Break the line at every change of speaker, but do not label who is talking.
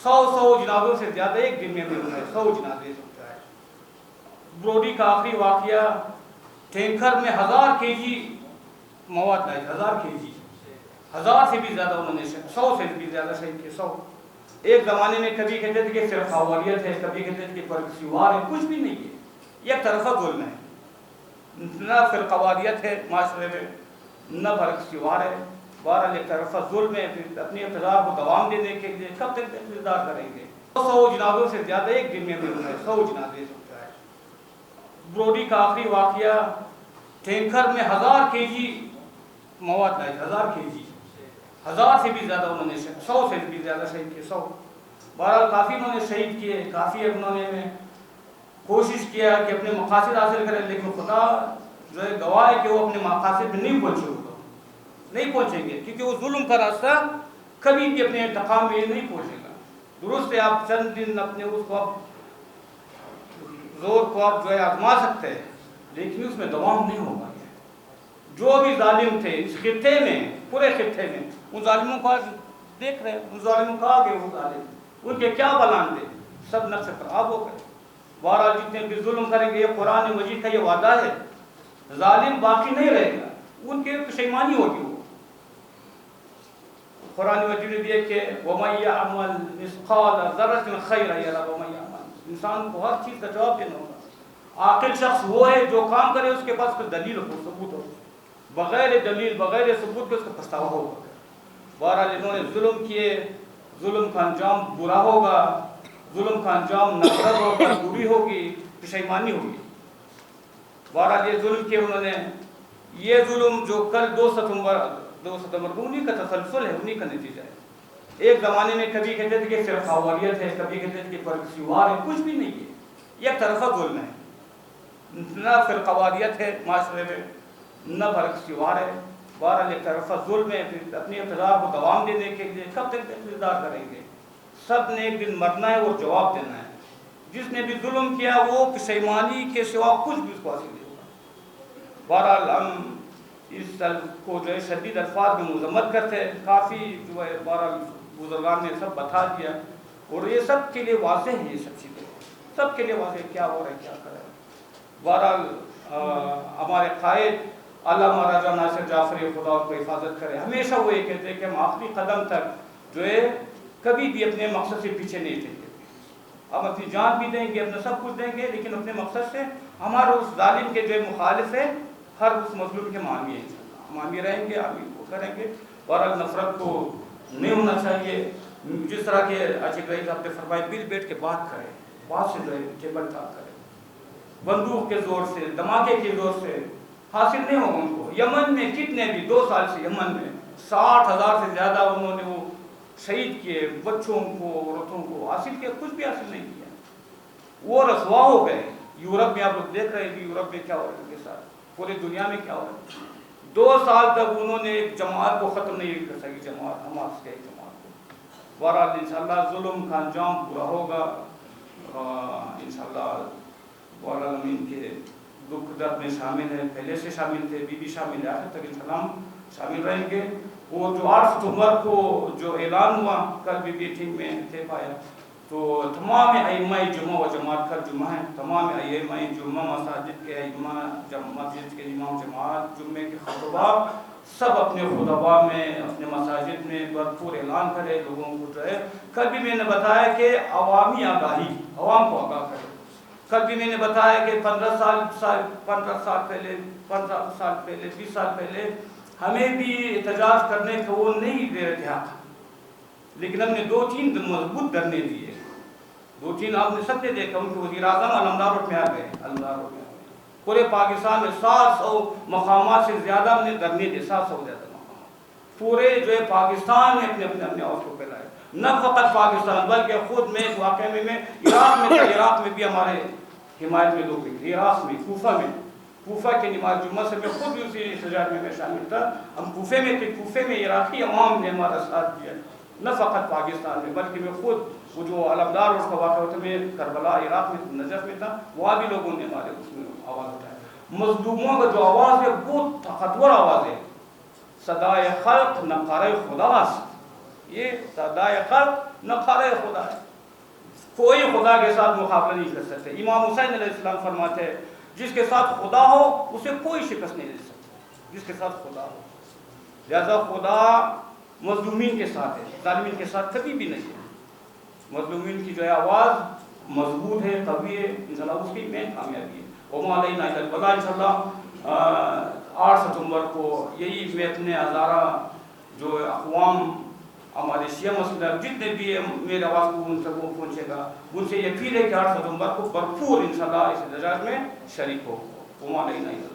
100 جنازوں سے زیادہ ایک دن میں مل رہے 100 جنازے سنتا ہے۔ بروڈی کا آخری واقعہ، ٹینکر میں 1000 kg مواد لائی، 1000 kg، 1000 سے بھی زیادہ انہوں نے 100 سے بھی زیادہ شہید کیے 100۔ ایک زمانے میں کبھی کہتے تھے کہ صرف خواریت ہے، کبھی کہتے تھے کہ فرقسیوار ہے، کچھ بھی نہیں ہے، یک طرفہ ظلم ہے، نہ فرقواریت ہے معاشرے میں، نہ فرقسیوار ہے، بہرحال ایک طرفہ ظلم ہے۔ پھر اپنے اقتدار کو دوام دینے کے لیے کب تک انتظار کریں گے؟ 100 جنازوں سے زیادہ ایک دن میں مل رہے 100 جنازے سنتا ہے۔ بروڈی کا آخری واقعہ، ٹینکر میں 1000 kg مواد لائی، 1000 kg، 1000 سے بھی زیادہ انہوں نے 100 سے بھی زیادہ شہید کیے 100۔ بہرحال کافی انہوں نے شہید کیے، کافی انہوں نے کوشش کیا کہ اپنے مقاصد حاصل کریں، لیکن خدا جو ہے گواہ ہے کہ وہ اپنے مقاصد میں نہیں پہنچے، نہیں پہنچیں گے، کیونکہ وہ ظلم کا راستہ کبھی بھی اپنے انتقام میں نہیں پہنچے گا۔ درست ہے آپ چند دن اپنے اس کو زور کو آپ جو ہے آزما سکتے ہیں، لیکن اس میں دوام نہیں ہوگا۔ جو بھی ظالم تھے اس خطے میں، پورے خطے میں، ان ظالموں کو آج دیکھ رہے ہیں، ان ظالموں کو آگے وہ ظالم، ان کے کیا بلان تھے، سب نقش خراب ہو گئے۔ بہرحال جتنے بھی ظلم کریں گے، یہ قرآن مجید کا یہ وعدہ ہے، ظالم باقی نہیں رہے گا، ان کے پشیمانی ہوگی۔ وہ قرآن مجید نے دیا کہ وَمَن يَعْمَلْ مِثْقَالَ ذَرَّةٍ خَيْرًا يَرَهُ وَمَن يَعْمَلْ، انسان کو ہر چیز کا جواب دینا ہوگا۔ عاقل شخص وہ ہے جو کام کرے اس کے پاس کوئی دلیل ہو، ثبوت ہو، بغیر دلیل بغیر ثبوت کے اس کا پچھتاوا ہوگا۔ بہرحال انہوں نے ظلم کیے، ظلم کا انجام برا ہوگا، ظلم کا انجام نفرت ہوگا، بری ہوگی، پشیمانی ہوگی۔ بہرحال یہ ظلم کیے انہوں نے، یہ ظلم جو کل 2 ستمبر کو انہی کا تسلسل ہے، انہی کا نتیجہ ہے۔ ایک زمانے میں کبھی کہتے تھے کہ صرف خواریت ہے، کبھی کہتے تھے کہ فرقسیوار ہے، کچھ بھی نہیں ہے، یک طرفہ ظلم ہے، نہ فرقواریت ہے معاشرے میں، نہ فرقسیوار ہے، بہرحال ایک طرفہ ظلم ہے۔ پھر اپنے اقتدار کو دوام دینے کے لیے کب تک انتظار کریں گے؟ سب نے ایک دن مرنا ہے اور جواب دینا ہے۔ جس نے بھی ظلم کیا وہ پشیمانی کے سوا کچھ بھی اس کو حاصل نہیں ہوگا۔ بہرحال ہم اس کو جو ہے شدید الفاظ میں مذمت کرتے ہیں، کافی جو ہے بہرحال بزرگان نے سب بتا دیا، اور یہ سب کے لیے واضح ہے، یہ سب چیزیں سب کے لیے واضح کیا ہو رہا ہے، کیا کر رہا ہے۔ بہرحال ہمارے قائد علامہ راجہ ناصر جعفری خدا کو حفاظت کرے، ہمیشہ وہ یہ کہتے ہیں کہ ہم آخری قدم تک جو ہے کبھی بھی اپنے مقصد سے پیچھے نہیں ہٹیں گے، ہم اپنی جان بھی دیں گے، اپنا سب کچھ دیں گے، لیکن اپنے مقصد سے ہمارے اس ظالم کے جو مخالف ہے، ہر اس مظلوم کے معنی ہے، معنی رہیں گے، آگے وہ کریں گے۔ بہرحال نفرت کو نہیں ہونا چاہیے، جس طرح کے عاشق رئیس صاحب نے فرمایا، مل بیٹھ کے بات کریں، بات سے جو ہے ٹیبل ٹاک کریں، بندوق کے زور سے، دھماکے کے زور سے حاصل نہیں ہوگا ان کو۔ یمن میں کتنے بھی 2 سال سے یمن میں 60,000 سے زیادہ انہوں نے وہ شہید کیے، بچوں کو، عورتوں کو حاصل کیا، کچھ بھی حاصل نہیں کیا، وہ رسوا ہو گئے۔ یورپ میں آپ لوگ دیکھ رہے ہیں کہ یورپ میں کیا ہو رہا ہے ان کے ساتھ، پوری دنیا میں کیا ہو رہا ہے۔ 2 سال تک انہوں نے ایک جماعت کو ختم نہیں کر سکی، جماعت حماس کے ایک جماعت کو۔ بہرحال انشاءاللہ ظلم کا انجام برا ہوگا، انشاءاللہ والعالمین کے دکھ درد میں شامل ہیں، پہلے سے شامل تھے، بھی شامل ہے، آخر تک انشاءاللہ ہم شامل رہیں گے۔ وہ جو 8 ستمبر کو جو اعلان ہوا، کل بھی میٹنگ میں تھے پایا، تو تمام ائمہ جمعہ و جماعت کا جمعہ ہے، تمام ائمہ جمعہ، مساجد کے ائمہ، مسجد کے امام جماعت، جمعے کے خطبہ، سب اپنے خطبہ میں، اپنے مساجد میں بھرپور اعلان کرے، لوگوں کو جو ہے، کل بھی میں نے بتایا کہ عوامی آگاہی، عوام کو آگاہ کرے۔ کل بھی میں نے بتایا کہ 15 سال پہلے 20 سال پہلے ہمیں بھی احتجاج کرنے کا وہ نہیں دے رہے حق، لیکن ہم نے 2-3 مضبوط دھرنے دیے، 2-3 آپ نے سب نے دیکھا، ان کے وزیر اعظم علمدار روڈ میں آ گئے، علمدار روڈ میں آ گئے۔ پورے پاکستان میں 700 مقامات سے زیادہ ہم نے دھرنے دیے، 700 سے زیادہ مقامات، پورے جو ہے پاکستان میں اپنے آواز کو پھیلائے، نہ فقط پاکستان بلکہ خود میں واقعہ میں عراق میں بھی ہمارے حمایت میں لوگ تھے، عراق میں، کوفہ کے نماز جمعہ سے میں خود بھی اسی احتجاج میں شامل تھا، ہم کوفے میں تھے، کوفے میں عراقی عوام نے ہمارا ساتھ دیا، نہ فقط پاکستان میں بلکہ میں خود وہ جو علمدار روڈ کا واقعہ ہوتا میں کربلا عراق میں نجف میں تھا، وہاں بھی لوگوں نے ہمارے اس میں آواز اٹھایا۔ مظلوموں کا جو آواز ہے بہت طاقتور آواز ہے، صدائے خلق نقارۂ خداست، یہ صدائے خلق نہ خارے خدا ہے، کوئی خدا کے ساتھ مقابلہ نہیں کر سکتے۔ امام حسین علیہ السلام فرماتے ہیں جس کے ساتھ خدا ہو اسے کوئی شکست نہیں دے سکتا، جس کے ساتھ خدا ہو۔ لہذا خدا مظلومین کے ساتھ ہے، ظالمین کے ساتھ کبھی بھی نہیں ہے۔ مظلومین کی جو ہے آواز مضبوط ہے، قوی ہے، انشاءاللہ اس کی مین کامیابی ہے۔ وما علینا الا البلاغ۔ انشاءاللہ 8 ستمبر کو یہی میں اپنے ہزارہ جو اقوام ہمارے شیعہ مسلم جتنے بھی میرے آواز کو ان تک وہ پہنچے گا، ان سے یہ اپیل ہے کہ 8 ستمبر کو بھرپور انشاءاللہ اس احتجاج میں شریک ہو۔ وما علینا الا